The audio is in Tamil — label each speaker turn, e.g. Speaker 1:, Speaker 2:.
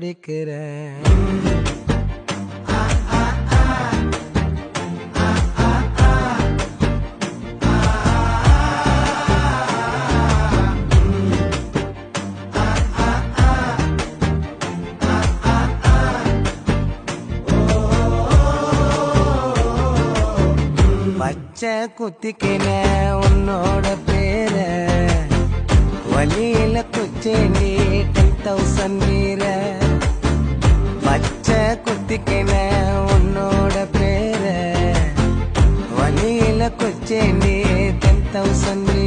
Speaker 1: துடிக்கிறேன். பச்சை குத்திக்கின உன்னோட பேர வழியில குச்சேண்டி 10,000 வீர. பச்சை குத்திக்கின உன்னோட பேர வழியில குச்சேண்டி 10,000 வீர.